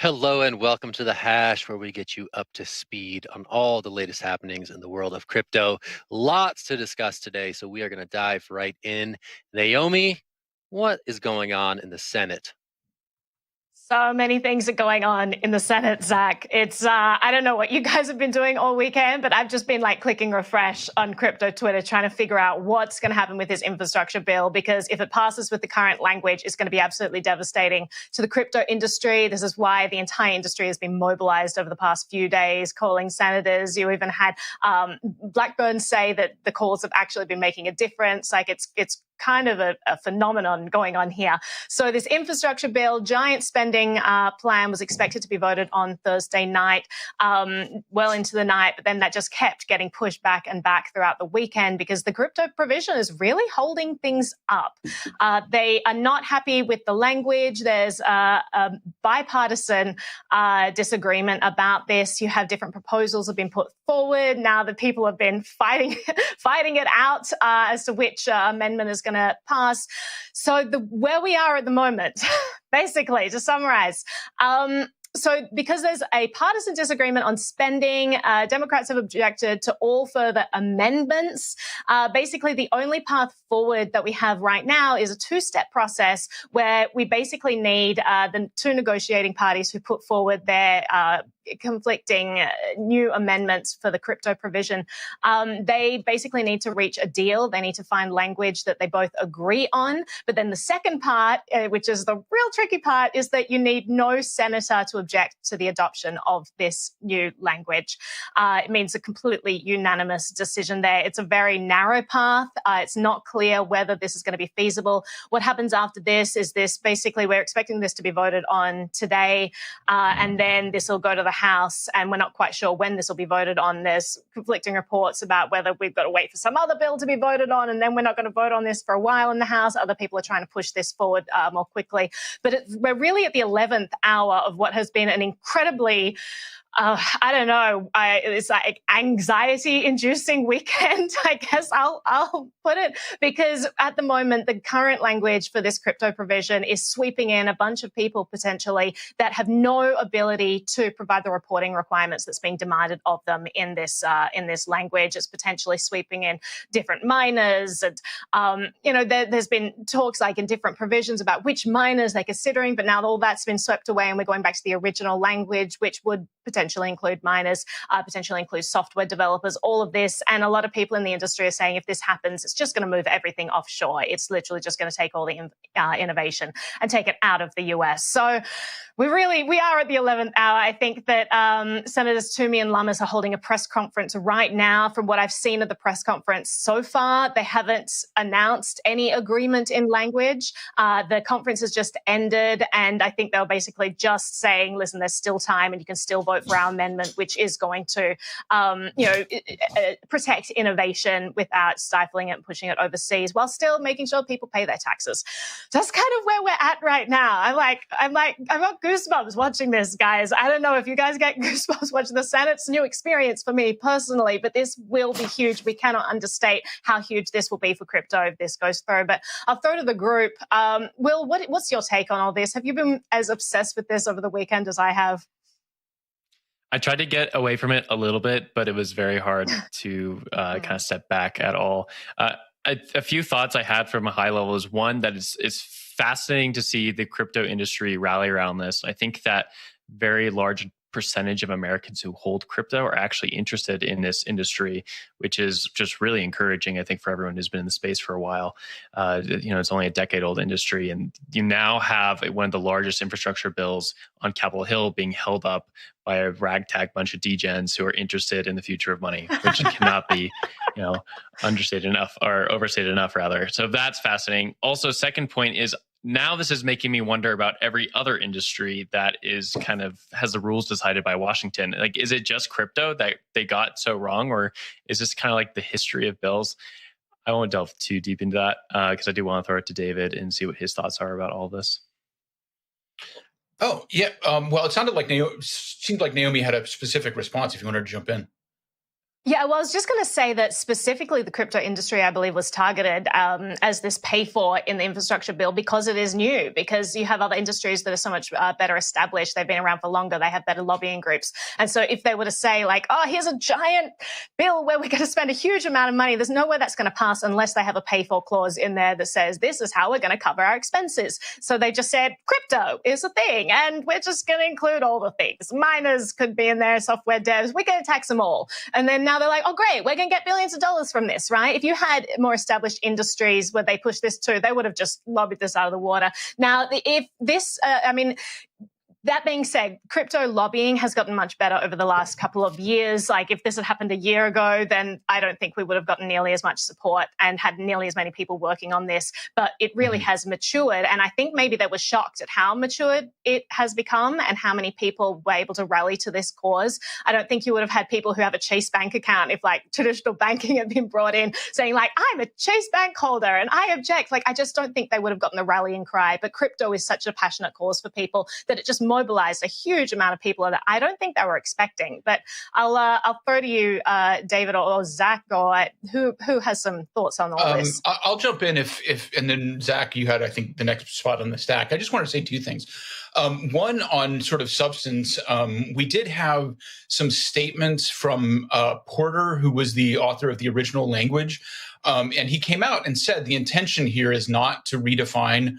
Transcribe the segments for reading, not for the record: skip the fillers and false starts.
Hello and welcome to The Hash, where we get you up to speed on all the latest happenings in the world of crypto. Lots to discuss today, so we are going to dive right in. Naomi, what is going on in the Senate? So many things are going on in the Senate, Zach. It's, I don't know what you guys have been doing all weekend, but I've just been like clicking refresh on crypto Twitter, trying to figure out what's going to happen with this infrastructure bill, because if it passes with the current language, it's going to be absolutely devastating to the crypto industry. This is why the entire industry has been mobilized over the past few days, calling senators. You even had Blackburn say that the calls have actually been making a difference. Like it's kind of a phenomenon going on here. So this infrastructure bill, giant spending plan, was expected to be voted on Thursday night, well into the night, but then that just kept getting pushed back and back throughout the weekend because the crypto provision is really holding things up. They are not happy with the language. There's a bipartisan disagreement about this. You have different proposals have been put forward. Now the people have been fighting it out as to which amendment is going to pass. So where we are at the moment, basically, to summarize, so because there's a partisan disagreement on spending, Democrats have objected to all further amendments. Basically, the only path forward that we have right now is a two-step process where we basically need the two negotiating parties who put forward their conflicting new amendments for the crypto provision. They basically need to reach a deal. They need to find language that they both agree on. But then the second part, which is the real tricky part, is that you need no senator to object to the adoption of this new language. It means a completely unanimous decision there. It's a very narrow path. It's not clear whether this is going to be feasible. What happens after this is basically we're expecting this to be voted on today, and then this will go to the House, and we're not quite sure when this will be voted on. There's conflicting reports about whether we've got to wait for some other bill to be voted on, and then we're not going to vote on this for a while in the House. Other people are trying to push this forward more quickly. But we're really at the 11th hour of what has been an incredibly I don't know. It's like anxiety-inducing weekend, I guess I'll put it, because at the moment, the current language for this crypto provision is sweeping in a bunch of people potentially that have no ability to provide the reporting requirements that's being demanded of them in this language. It's potentially sweeping in different miners, and there's been talks like in different provisions about which miners they're considering, but now all that's been swept away, and we're going back to the original language, which would potentially include miners, potentially include software developers, all of this. And a lot of people in the industry are saying if this happens, it's just going to move everything offshore. It's literally just going to take all the innovation and take it out of the US. So we are at the 11th hour. I think that Senators Toomey and Lummis are holding a press conference right now. From what I've seen of the press conference so far, they haven't announced any agreement in language. The conference has just ended, and I think they were basically just saying, listen, there's still time and you can still vote for our amendment, which is going to, protect innovation without stifling it and pushing it overseas, while still making sure people pay their taxes. That's kind of where we're at right now. I've got goosebumps watching this, guys. I don't know if you guys get goosebumps watching the Senate. It's a new experience for me personally, but this will be huge. We cannot understate how huge this will be for crypto if this goes through. But I'll throw to the group. Will, what's your take on all this? Have you been as obsessed with this over the weekend as I have? I tried to get away from it a little bit, but it was very hard to kind of step back at all. A few thoughts I had from a high level is one, that it's fascinating to see the crypto industry rally around this. I think that very large percentage of Americans who hold crypto are actually interested in this industry, which is just really encouraging, I think, for everyone who's been in the space for a while. It's only a decade-old industry, and you now have one of the largest infrastructure bills on Capitol Hill being held up by a ragtag bunch of degens who are interested in the future of money, which cannot be, understated enough, or overstated enough, rather. So that's fascinating. Also, second point is, now this is making me wonder about every other industry that is kind of has the rules decided by Washington. Like, is it just crypto that they got so wrong, or is this kind of like the history of bills? I won't delve too deep into that because I do want to throw it to David and see what his thoughts are about all this. Oh, yeah. Well, it seemed like Naomi had a specific response if you wanted to jump in. Yeah, well, I was just going to say that specifically the crypto industry, I believe, was targeted as this pay for in the infrastructure bill because it is new, because you have other industries that are so much better established. They've been around for longer. They have better lobbying groups. And so if they were to say like, oh, here's a giant bill where we're going to spend a huge amount of money, there's no way that's going to pass unless they have a pay for clause in there that says this is how we're going to cover our expenses. So they just said crypto is a thing and we're just going to include all the things. Miners could be in there, software devs, we're going to tax them all. And then now they're like, oh, great, we're going to get billions of dollars from this, right? If you had more established industries where they push this too, they would have just lobbied this out of the water. Now, if this, that being said, crypto lobbying has gotten much better over the last couple of years. Like if this had happened a year ago, then I don't think we would have gotten nearly as much support and had nearly as many people working on this. But it really has matured. And I think maybe they were shocked at how matured it has become and how many people were able to rally to this cause. I don't think you would have had people who have a Chase Bank account if like traditional banking had been brought in saying like, I'm a Chase Bank holder and I object. Like I just don't think they would have gotten the rallying cry. But crypto is such a passionate cause for people that it just mobilized a huge amount of people that I don't think they were expecting. But I'll throw to you, David or Zack, or who has some thoughts on all this. I'll jump in if and then Zack, you had I think the next spot on the stack. I just want to say two things. One on sort of substance, we did have some statements from Porter, who was the author of the original language. And he came out and said the intention here is not to redefine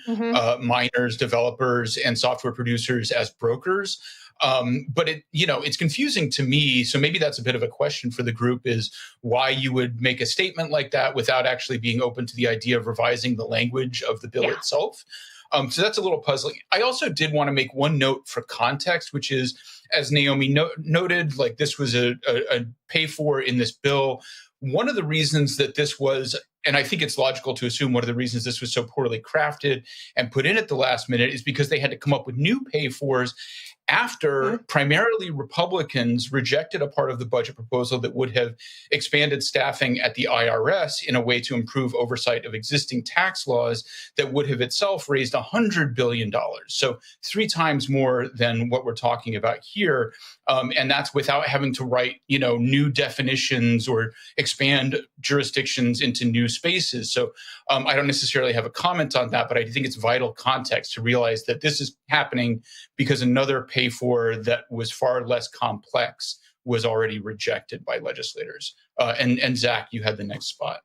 miners, developers, and software producers as brokers. But it's confusing to me. So maybe that's a bit of a question for the group is why you would make a statement like that without actually being open to the idea of revising the language of the bill itself. So that's a little puzzling. I also did want to make one note for context, which is, as Naomi noted, like this was a pay for in this bill. One of the reasons that this was, and I think it's logical to assume one of the reasons this was so poorly crafted and put in at the last minute is because they had to come up with new pay-fors after primarily Republicans rejected a part of the budget proposal that would have expanded staffing at the IRS in a way to improve oversight of existing tax laws that would have itself raised $100 billion. So 3 times more than what we're talking about here. And that's without having to write, new definitions or expand jurisdictions into new spaces. So I don't necessarily have a comment on that, but I think it's vital context to realize that this is happening because another pay for that was far less complex was already rejected by legislators. And Zack, you had the next spot.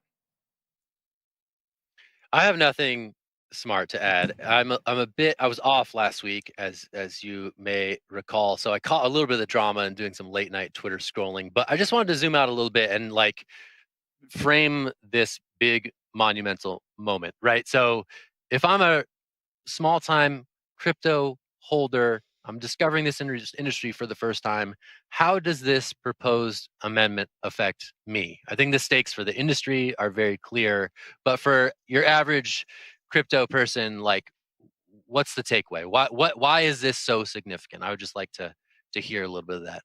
I have nothing smart to add. I was off last week, as you may recall, so I caught a little bit of the drama and doing some late night Twitter scrolling. But I just wanted to zoom out a little bit and like frame this big monumental moment, right? So if I'm a small time crypto holder, I'm discovering this industry for the first time. How does this proposed amendment affect me? I think the stakes for the industry are very clear, but for your average crypto person, like, what's the takeaway? Why is this so significant? I would just like to hear a little bit of that.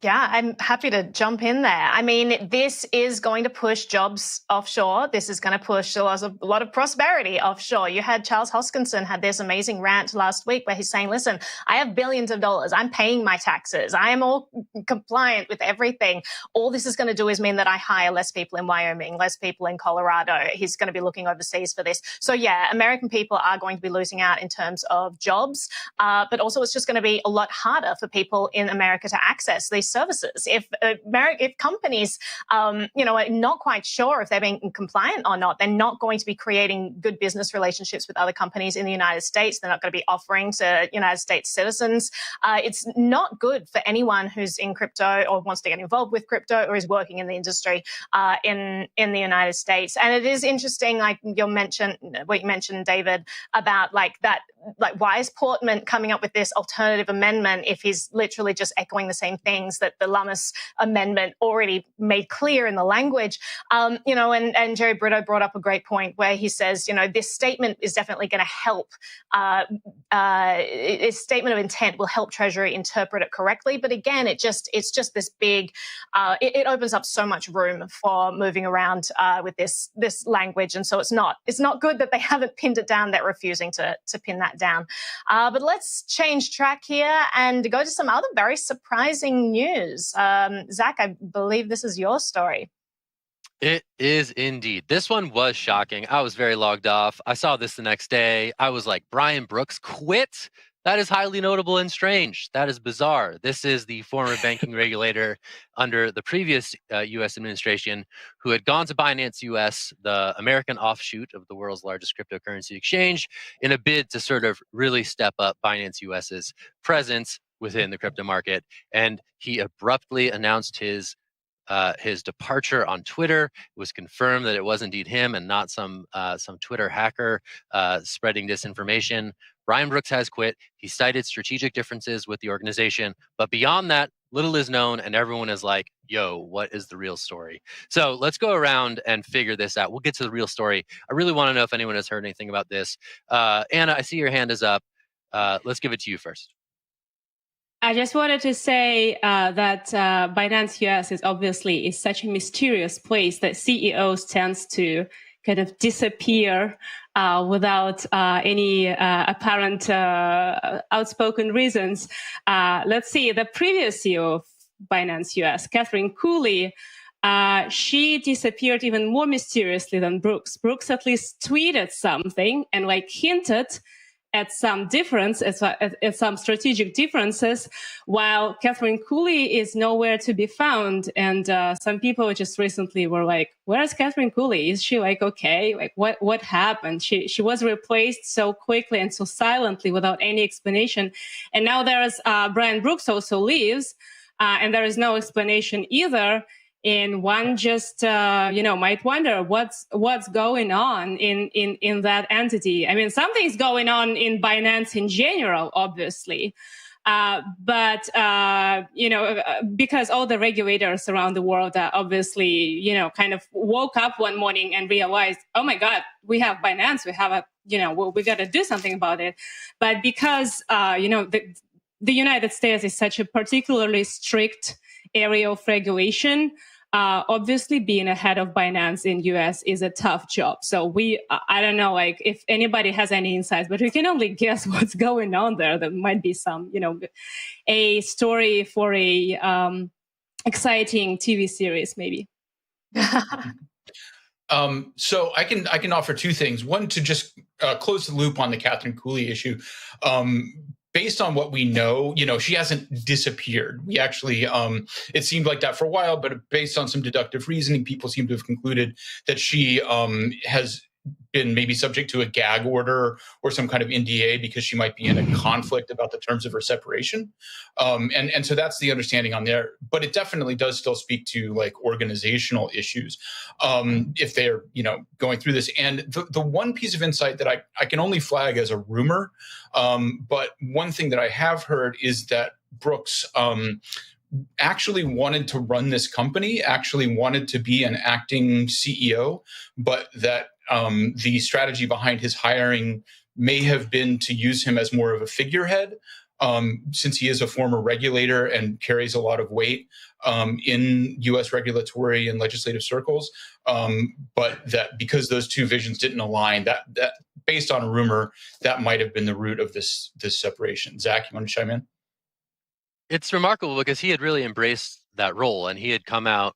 Yeah, I'm happy to jump in there. I mean, this is going to push jobs offshore. This is going to push a lot of prosperity offshore. You had Charles Hoskinson had this amazing rant last week where he's saying, listen, I have billions of dollars. I'm paying my taxes. I am all compliant with everything. All this is going to do is mean that I hire less people in Wyoming, less people in Colorado. He's going to be looking overseas for this. So yeah, American people are going to be losing out in terms of jobs, but also it's just going to be a lot harder for people in America to access these services. If companies, are not quite sure if they're being compliant or not, they're not going to be creating good business relationships with other companies in the United States. They're not going to be offering to United States citizens. It's not good for anyone who's in crypto or wants to get involved with crypto or is working in the industry in the United States. And it is interesting, like what you mentioned, David, about why is Portman coming up with this alternative amendment if he's literally just echoing the same things that the Lummis amendment already made clear in the language? And Jerry Brito brought up a great point where he says, this statement is definitely going to help. Its statement of intent will help Treasury interpret it correctly. But again, it's just this big, it opens up so much room for moving around with this language. And so it's not good that they haven't pinned it down. They're refusing to pin that down. But let's change track here and go to some other very surprising news. news. Zack, I believe this is your story. It is indeed. This one was shocking. I was very logged off. I saw this the next day. I was like, Brian Brooks quit? That is highly notable and strange. That is bizarre. This is the former banking regulator under the previous U.S. administration who had gone to Binance US, the American offshoot of the world's largest cryptocurrency exchange, in a bid to sort of really step up Binance US's presence within the crypto market. And he abruptly announced his departure on Twitter. It was confirmed that it was indeed him and not some Twitter hacker spreading disinformation. Brian Brooks has quit. He cited strategic differences with the organization, but beyond that, little is known, and everyone is like, yo, what is the real story? So let's go around and figure this out. We'll get to the real story. I really want to know if anyone has heard anything about this. Anna, I see your hand is up. Let's give it to you first. I just wanted to say that Binance US is such a mysterious place that CEOs tends to kind of disappear without any apparent outspoken reasons. Let's see, the previous CEO of Binance US, Catherine Cooley, she disappeared even more mysteriously than Brooks. Brooks at least tweeted something and hinted at some difference, at some strategic differences, while Catherine Cooley is nowhere to be found. And some people just recently were like, where's Catherine Cooley? Is she okay? What happened? She was replaced so quickly and so silently without any explanation. And now there's Brian Brooks also leaves, and there is no explanation either. And one just, might wonder what's going on in that entity. I mean, something's going on in Binance in general, obviously. But because all the regulators around the world obviously, kind of woke up one morning and realized, oh my God, we have Binance. We have we got to do something about it. But because, the United States is such a particularly strict area of regulation, obviously being ahead of Binance in US is a tough job. So I don't know, if anybody has any insights, but we can only guess what's going on there. There might be some, a story for a exciting TV series, maybe. So I can offer two things. One, to just close the loop on the Catherine Cooley issue. Based on what we know, she hasn't disappeared. We actually, it seemed like that for a while, but based on some deductive reasoning, people seem to have concluded that she has been maybe subject to a gag order or some kind of NDA because she might be in a conflict about the terms of her separation. And so that's the understanding on there. But it definitely does still speak to organizational issues if they're, going through this. And the one piece of insight that I can only flag as a rumor, but one thing that I have heard is that Brooks actually wanted to run this company, actually wanted to be an acting CEO, but that the strategy behind his hiring may have been to use him as more of a figurehead, since he is a former regulator and carries a lot of weight in U.S. regulatory and legislative circles. But that because those two visions didn't align, that based on a rumor, that might have been the root of this separation. Zack, you want to chime in? It's remarkable because he had really embraced that role, and he had come out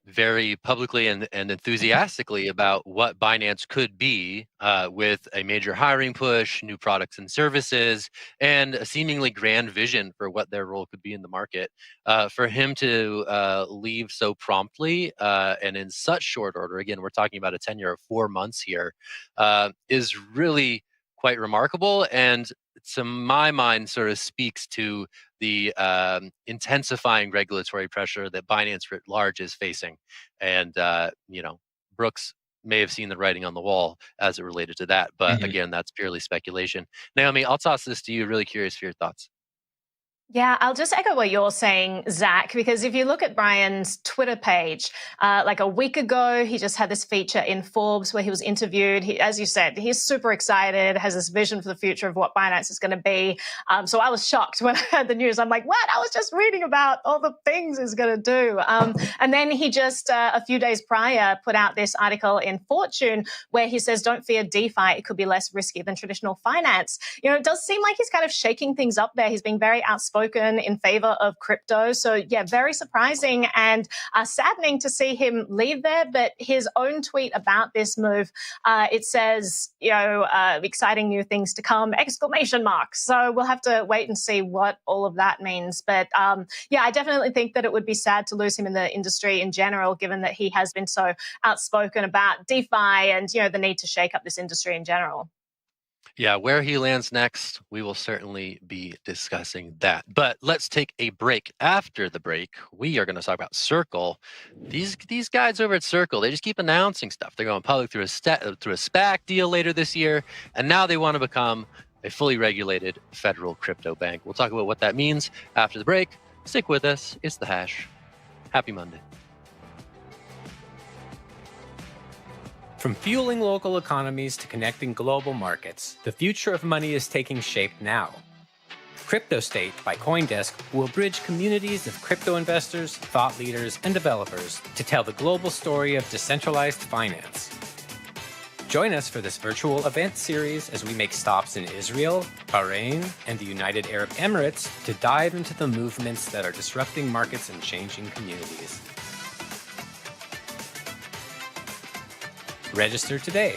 very publicly and enthusiastically about what Binance could be with a major hiring push, new products and services, and a seemingly grand vision for what their role could be in the market. For him to leave so promptly and in such short order, again, we're talking about a tenure of 4 months here, is really quite remarkable, and to my mind sort of speaks to the intensifying regulatory pressure that Binance writ large is facing. And, Brooks may have seen the writing on the wall as it related to that. But again, that's purely speculation. Naomi, I'll toss this to you. Really curious for your thoughts. Yeah, I'll just echo what you're saying, Zack, because if you look at Brian's Twitter page, a week ago, he just had this feature in Forbes where he was interviewed. As you said, he's super excited, has this vision for the future of what Binance is going to be. So I was shocked when I heard the news. I'm like, what? I was just reading about all the things he's going to do. And then he just, a few days prior, put out this article in Fortune where he says, don't fear DeFi. It could be less risky than traditional finance. It does seem like he's kind of shaking things up there. He's being very outspoken outspoken in favor of crypto. So yeah, very surprising and saddening to see him leave there. But his own tweet about this move, it says, exciting new things to come, exclamation mark. So we'll have to wait and see what all of that means. But I definitely think that it would be sad to lose him in the industry in general, given that he has been so outspoken about DeFi and, the need to shake up this industry in general. Yeah, where he lands next, we will certainly be discussing that. But let's take a break. After the break, we are going to talk about Circle. These guys over at Circle, they just keep announcing stuff. They're going public through a SPAC deal later this year, and now they want to become a fully regulated federal crypto bank. We'll talk about what that means after the break. Stick with us. It's The Hash. Happy Monday. From fueling local economies to connecting global markets, the future of money is taking shape now. Crypto State by CoinDesk will bridge communities of crypto investors, thought leaders, and developers to tell the global story of decentralized finance. Join us for this virtual event series as we make stops in Israel, Bahrain, and the United Arab Emirates to dive into the movements that are disrupting markets and changing communities. Register today.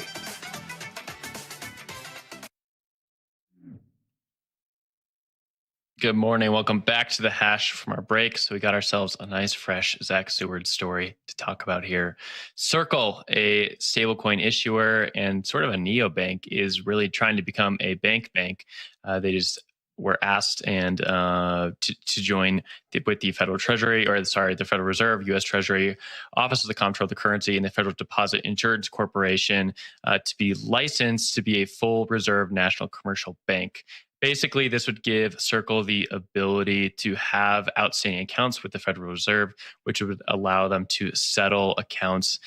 Good morning. Welcome back to The Hash from our break. So we got ourselves a nice, fresh Zack Seward story to talk about here. Circle, a stablecoin issuer and sort of a neobank, is really trying to become a bank. They just were asked and to join with the Federal Treasury, the Federal Reserve, U.S. Treasury, Office of the Comptroller of the Currency, and the Federal Deposit Insurance Corporation to be licensed to be a full reserve national commercial bank. Basically, this would give Circle the ability to have outstanding accounts with the Federal Reserve, which would allow them to settle accounts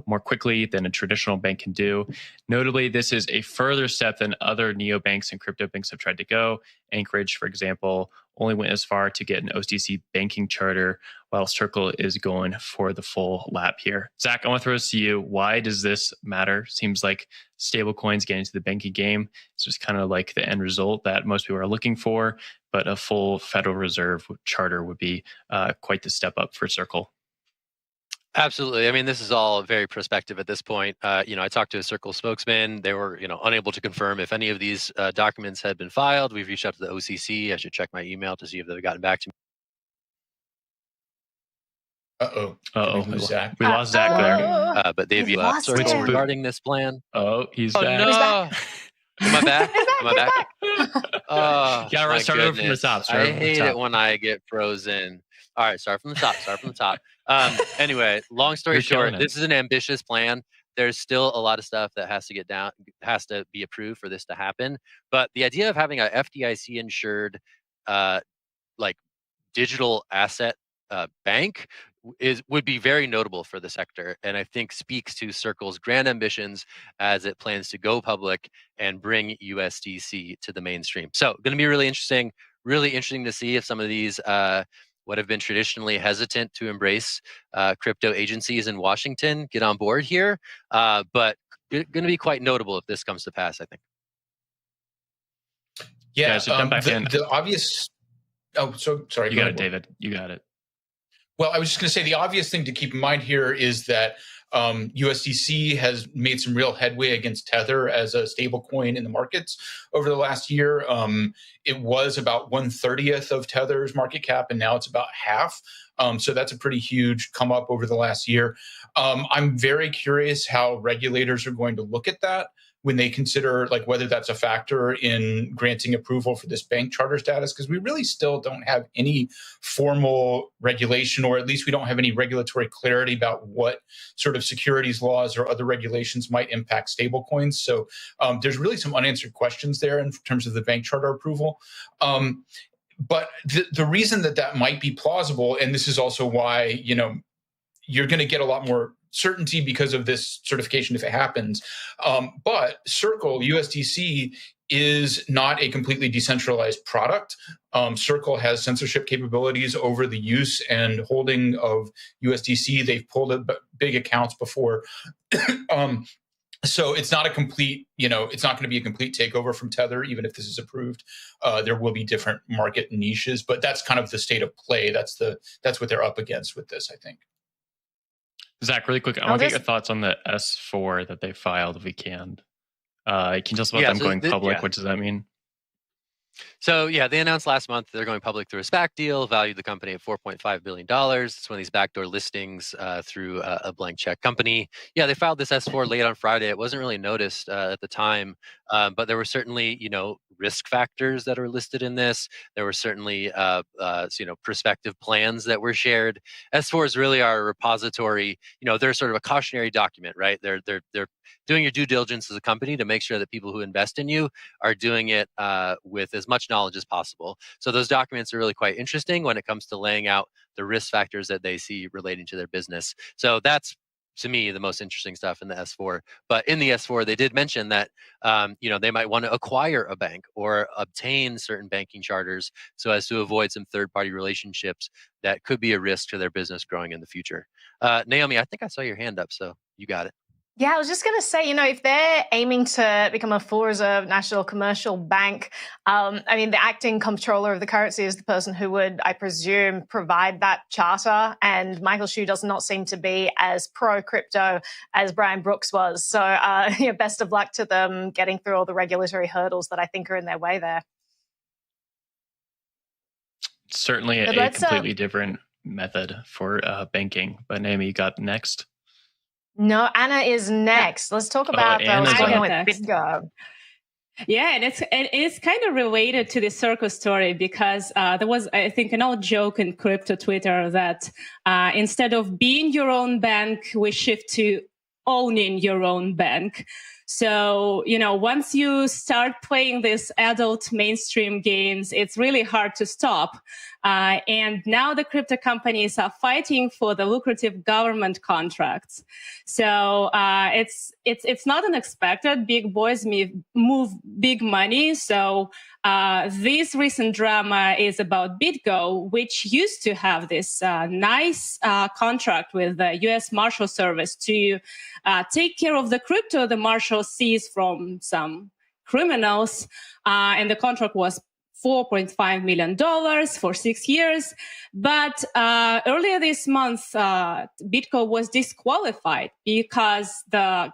more quickly than a traditional bank can do. Notably, this is a further step than other neobanks and crypto banks have tried to go. Anchorage, for example, only went as far to get an OCC banking charter, while Circle is going for the full lap here. Zach, I want to throw this to you. Why does this matter? Seems like stablecoins getting into the banking game is just kind of like the end result that most people are looking for, but a full Federal Reserve charter would be quite the step up for Circle. Absolutely. I mean, this is all very prospective at this point. I talked to a Circle spokesman. They were, unable to confirm if any of these documents had been filed. We've reached out to the OCC. I should check my email to see if they've gotten back to me. We lost Zack there. But they've Circle regarding this plan. Oh, he's back. No. Am I back? Am I back? Oh, you gotta start over from the top. I hate it when I get frozen. All right, start from the top. Anyway, long story short, this is an ambitious plan. There's still a lot of stuff that has to be approved for this to happen. But the idea of having a FDIC insured, digital asset bank would be very notable for the sector, and I think speaks to Circle's grand ambitions as it plans to go public and bring USDC to the mainstream. So, going to be really interesting to see if some of these what have been traditionally hesitant to embrace crypto agencies in Washington get on board here. But going to be quite notable if this comes to pass, I think. Yeah, so jump back in. The obvious. Oh, so sorry. You got it, David. You got it. Well, I was just going to say the obvious thing to keep in mind here is that USDC has made some real headway against Tether as a stable coin in the markets over the last year. It was about 1/30th of Tether's market cap, and now it's about half. So that's a pretty huge come up over the last year. I'm very curious how regulators are going to look at that when they consider whether that's a factor in granting approval for this bank charter status, because we really still don't have any formal regulation, or at least we don't have any regulatory clarity about what sort of securities laws or other regulations might impact stablecoins. So there's really some unanswered questions there in terms of the bank charter approval. But the reason that might be plausible, and this is also why, you're going to get a lot more certainty because of this certification if it happens. But Circle, USDC, is not a completely decentralized product. Circle has censorship capabilities over the use and holding of USDC. They've pulled big accounts before. So it's not a complete, it's not going to be a complete takeover from Tether, even if this is approved. There will be different market niches, but that's kind of the state of play. That's what they're up against with this, I think. Zach, really quick, I want to get your thoughts on the S4 that they filed, if we can. Can you tell us about them going public? What does that mean? So yeah, they announced last month they're going public through a SPAC deal, valued the company at $4.5 billion. It's one of these backdoor listings through a blank check company. Yeah, they filed this S4 late on Friday. It wasn't really noticed at the time, but there were certainly, risk factors that are listed in this. There were certainly, prospective plans that were shared. S4s really are a repository. They're sort of a cautionary document, right? They're doing your due diligence as a company to make sure that people who invest in you are doing it with as much knowledge as possible. So those documents are really quite interesting when it comes to laying out the risk factors that they see relating to their business. So that's, to me, the most interesting stuff in the S4. But in the S4, they did mention that they might want to acquire a bank or obtain certain banking charters so as to avoid some third-party relationships that could be a risk to their business growing in the future. Naomi, I think I saw your hand up, so you got it. Yeah, I was just going to say, if they're aiming to become a full reserve national commercial bank, the acting comptroller of the currency is the person who would, I presume, provide that charter. And Michael Hsu does not seem to be as pro-crypto as Brian Brooks was. So best of luck to them getting through all the regulatory hurdles that I think are in their way there. Certainly a completely different method for banking. But Naomi, you got next? No, Anna is next. Let's talk about what's going on with BitGo. Yeah, and it's kind of related to the Circle story because there was, I think, an old joke in crypto Twitter that instead of being your own bank, we shift to owning your own bank. So, once you start playing these adult mainstream games, it's really hard to stop. And now the crypto companies are fighting for the lucrative government contracts. So it's not unexpected. Big boys move big money. So this recent drama is about BitGo, which used to have this nice contract with the US Marshals Service to take care of the crypto the Marshals seized from some criminals. And the contract was $4.5 million for 6 years. But earlier this month, BitGo was disqualified because the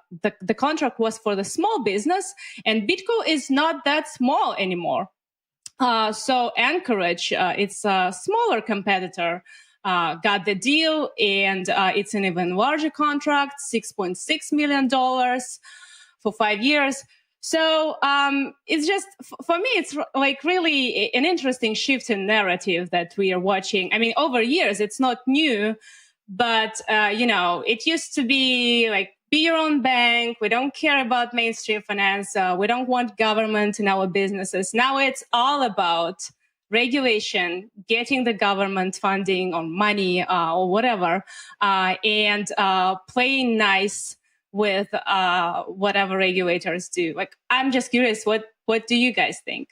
contract was for the small business, and BitGo is not that small anymore. So Anchorage, it's a smaller competitor, got the deal, and it's an even larger contract, $6.6 million for 5 years. So it's just, for me, it's like really an interesting shift in narrative that we are watching. Over years, it's not new, but, it used to be like, be your own bank. We don't care about mainstream finance. We don't want government in our businesses. Now it's all about regulation, getting the government funding or money or whatever, and playing nice with whatever regulators do. Like, I'm just curious, what do you guys think?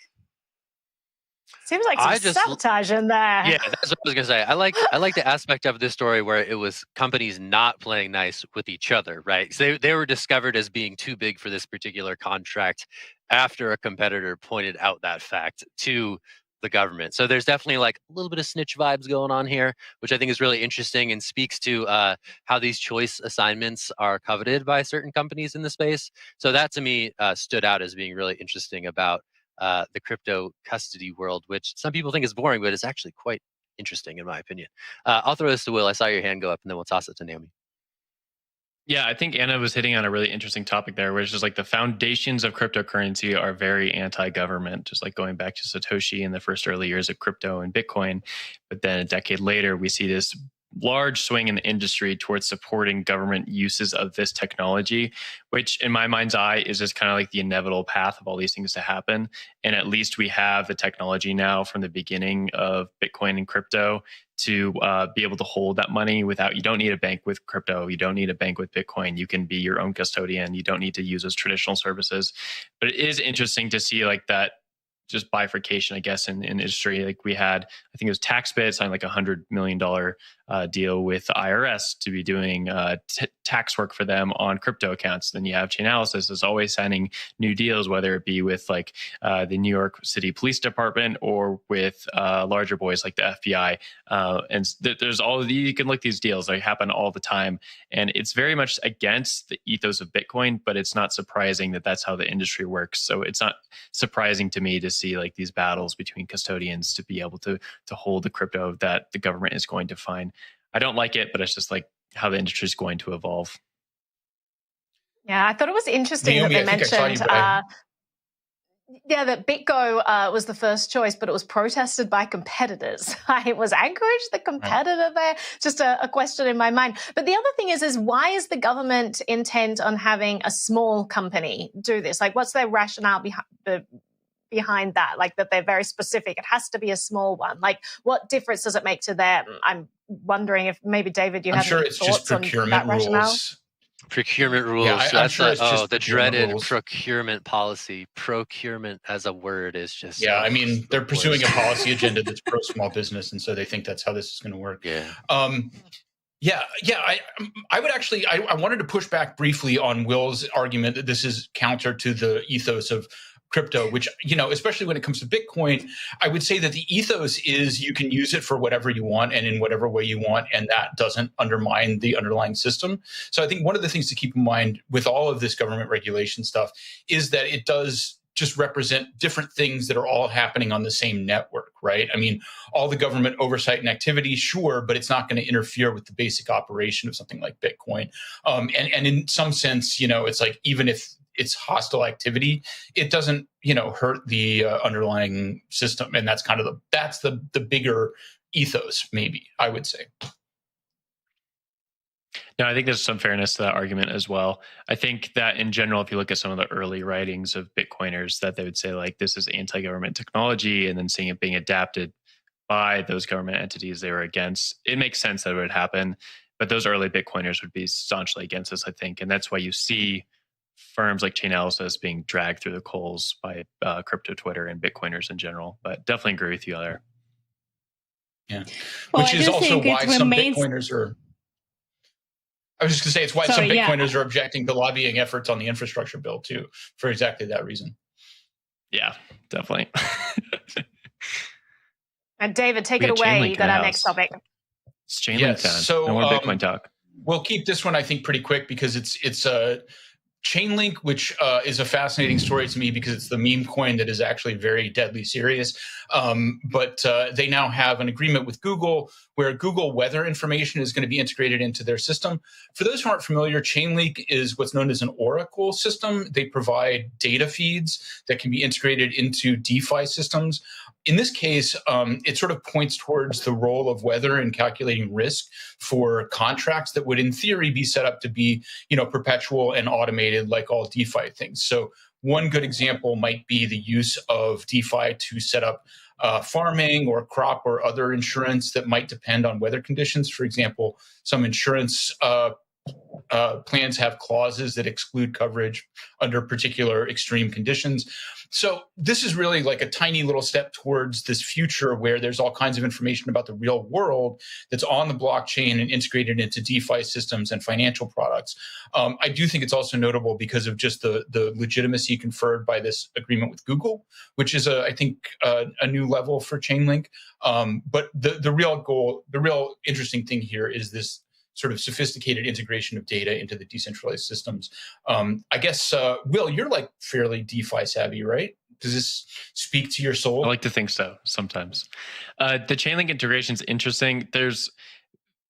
Seems like some sabotage in there. Yeah, that's what I was gonna say. I like the aspect of this story where it was companies not playing nice with each other, right? So they were discovered as being too big for this particular contract after a competitor pointed out that fact to the government. So there's definitely like a little bit of snitch vibes going on here, which I think is really interesting and speaks to how these choice assignments are coveted by certain companies in the space. So that to me stood out as being really interesting about the crypto custody world, which some people think is boring, but it's actually quite interesting in my opinion. I'll throw this to Will. I saw your hand go up, and then we'll toss it to Naomi. Yeah, I think Anna was hitting on a really interesting topic there, which is like the foundations of cryptocurrency are very anti-government, just like going back to Satoshi in the first early years of crypto and Bitcoin. But then a decade later, we see this large swing in the industry towards supporting government uses of this technology, which in my mind's eye is just kind of like the inevitable path of all these things to happen. And at least we have the technology now from the beginning of Bitcoin and crypto to be able to hold that money without, you don't need a bank with crypto. You don't need a bank with Bitcoin. You can be your own custodian. You don't need to use those traditional services. But it is interesting to see like that just bifurcation, I guess, in industry. Like we had, I think it was TaxBit signed like $100 million deal with the IRS to be doing tax work for them on crypto accounts. Then you have Chainalysis is always signing new deals, whether it be with like the New York City Police Department or with larger boys like the FBI. There's all of these, you can look these deals, they happen all the time. And it's very much against the ethos of Bitcoin, but it's not surprising that that's how the industry works. So it's not surprising to me to see like these battles between custodians to be able to hold the crypto that the government is going to find. I don't like it, but it's just like how the industry is going to evolve. Yeah, I thought it was interesting Naomi, that they mentioned, that BitGo was the first choice, but it was protested by competitors. Was Anchorage the competitor there? Just a question in my mind. But the other thing is why is the government intent on having a small company do this? Like, what's their rationale behind that? Like, that they're very specific. It has to be a small one. Like, what difference does it make to them? I'm wondering if maybe, David, you have any thoughts on that rationale? Procurement rules. Yeah, so that's the dreaded rules. Procurement policy. Procurement as a word is just... Yeah, I mean, they're pursuing a policy agenda that's pro small business, and so they think that's how this is going to work. Yeah. I would actually, I wanted to push back briefly on Will's argument that this is counter to the ethos of crypto, which, especially when it comes to Bitcoin, I would say that the ethos is you can use it for whatever you want and in whatever way you want, and that doesn't undermine the underlying system. So I think one of the things to keep in mind with all of this government regulation stuff is that it does just represent different things that are all happening on the same network, right? I mean, all the government oversight and activity, sure, but it's not going to interfere with the basic operation of something like Bitcoin. And in some sense, it's like, even if it's hostile activity, it doesn't, hurt the underlying system. And that's kind of the bigger ethos, maybe, I would say. No, I think there's some fairness to that argument as well. I think that in general, if you look at some of the early writings of Bitcoiners, that they would say like, this is anti-government technology, and then seeing it being adapted by those government entities they were against, it makes sense that it would happen. But those early Bitcoiners would be staunchly against this, I think. And that's why you see firms like Chainalysis being dragged through the coals by crypto Twitter and Bitcoiners in general. But definitely agree with you there. Yeah. Which is also why some Bitcoiners are... I was just going to say, it's why some Bitcoiners are objecting to lobbying efforts on the infrastructure bill, too, for exactly that reason. Yeah, definitely. And David, take it away. You got our next topic. It's Chainlink time. So, no more Bitcoin talk. We'll keep this one, I think, pretty quick because it's Chainlink, which is a fascinating story to me because it's the meme coin that is actually very deadly serious. But they now have an agreement with Google where Google weather information is going to be integrated into their system. For those who aren't familiar, Chainlink is what's known as an oracle system. They provide data feeds that can be integrated into DeFi systems. In this case, it sort of points towards the role of weather in calculating risk for contracts that would, in theory, be set up to be, perpetual and automated like all DeFi things. So one good example might be the use of DeFi to set up farming or crop or other insurance that might depend on weather conditions. For example, some insurance plans have clauses that exclude coverage under particular extreme conditions. So this is really like a tiny little step towards this future where there's all kinds of information about the real world that's on the blockchain and integrated into DeFi systems and financial products. I do think it's also notable because of just the legitimacy conferred by this agreement with Google, which is, I think, a new level for Chainlink. But the real goal, the real interesting thing here is this sort of sophisticated integration of data into the decentralized systems. I guess, Will, you're like fairly DeFi savvy, right? Does this speak to your soul? I like to think so sometimes. The Chainlink integration is interesting.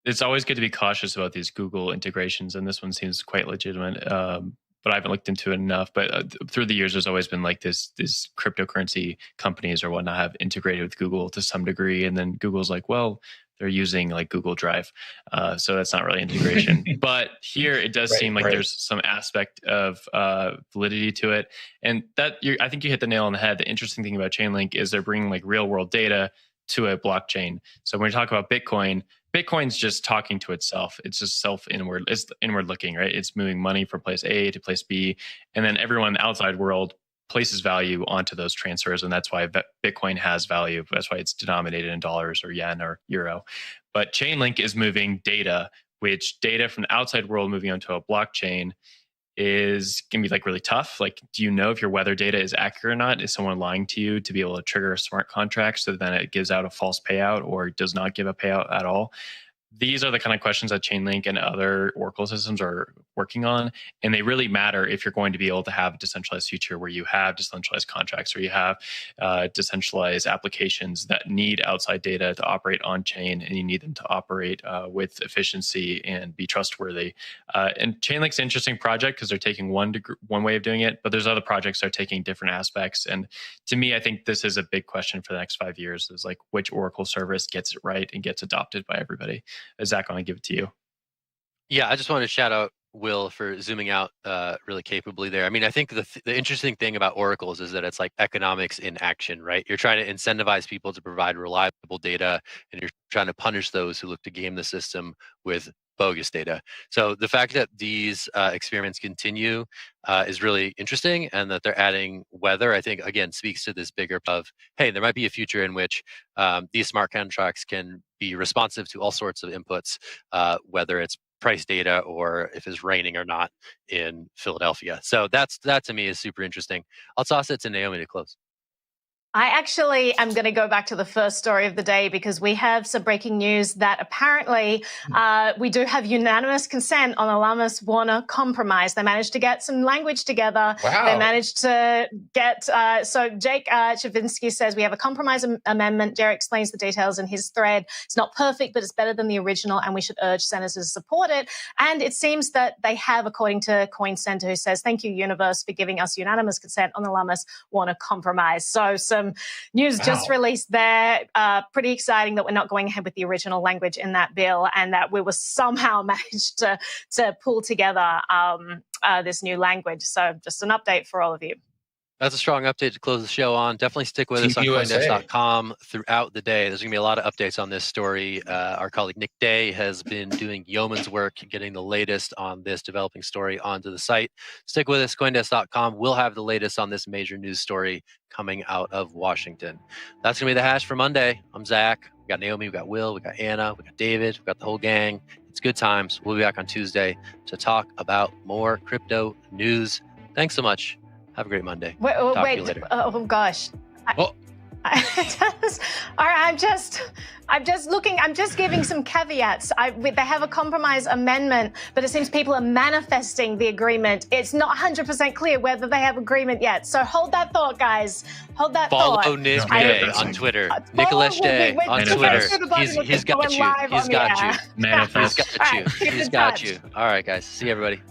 It's always good to be cautious about these Google integrations, and this one seems quite legitimate. But I haven't looked into it enough. But through the years, there's always been like this cryptocurrency companies or whatnot have integrated with Google to some degree, and then Google's like, well, they're using like Google Drive. So that's not really integration. But here it does seem like there's some aspect of validity to it. And I think you hit the nail on the head. The interesting thing about Chainlink is they're bringing like real world data to a blockchain. So when we talk about Bitcoin's just talking to itself. It's just inward. It's inward looking, right? It's moving money from place A to place B. And then everyone in the outside world places value onto those transfers, and that's why Bitcoin has value. That's why it's denominated in dollars or yen or euro. But Chainlink is moving data, which data from the outside world moving onto a blockchain is going to be like really tough. Like, do you know if your weather data is accurate or not? Is someone lying to you to be able to trigger a smart contract so then it gives out a false payout or does not give a payout at all? These are the kind of questions that Chainlink and other Oracle systems are working on. And they really matter if you're going to be able to have a decentralized future where you have decentralized contracts or you have decentralized applications that need outside data to operate on chain, and you need them to operate with efficiency and be trustworthy. And Chainlink's an interesting project because they're taking one way of doing it, but there's other projects that are taking different aspects. And to me, I think this is a big question for the next 5 years, is like which Oracle service gets it right and gets adopted by everybody. Zack, I want to give it to you. Yeah, I just wanted to shout out Will for zooming out really capably there. I mean, I think the interesting thing about oracles is that it's like economics in action, right? You're trying to incentivize people to provide reliable data, and you're trying to punish those who look to game the system with bogus data. So the fact that these experiments continue is really interesting, and that they're adding weather, I think, again, speaks to this bigger of, hey, there might be a future in which these smart contracts can be responsive to all sorts of inputs, whether it's price data or if it's raining or not in Philadelphia. So that to me is super interesting. I'll toss it to Naomi to close. I actually am going to go back to the first story of the day because we have some breaking news that apparently we do have unanimous consent on the Lamas-Warner compromise. They managed to get some language together. Wow. They managed to get, so Jake Chavinsky says we have a compromise amendment. Jerry explains the details in his thread. It's not perfect, but it's better than the original, and we should urge senators to support it. And it seems that they have, according to Coin Center, who says, thank you, Universe, for giving us unanimous consent on the Lamas-Warner compromise. So some news just released there. Pretty exciting that we're not going ahead with the original language in that bill, and that we were somehow managed to pull together this new language. So just an update for all of you. That's a strong update to close the show on. Definitely stick with us on CoinDesk.com throughout the day. There's going to be a lot of updates on this story. Our colleague Nick Day has been doing yeoman's work getting the latest on this developing story onto the site. Stick with us, CoinDesk.com. We'll have the latest on this major news story coming out of Washington. That's going to be the hash for Monday. I'm Zach. We got Naomi, we got Will, we got Anna, we got David, we got the whole gang. It's good times. We'll be back on Tuesday to talk about more crypto news. Thanks so much. Have a great Monday. Wait, to you later. Oh gosh. Oh. All right, I'm just looking. I'm just giving some caveats. They have a compromise amendment, but it seems people are manifesting the agreement. It's not 100% clear whether they have agreement yet. So hold that thought, guys. Hold that thought. Follow Nick Day on Twitter. Nicholas Day on Twitter. He's got you. He's got you. Manifest. He's got you. All right, guys. See you, everybody.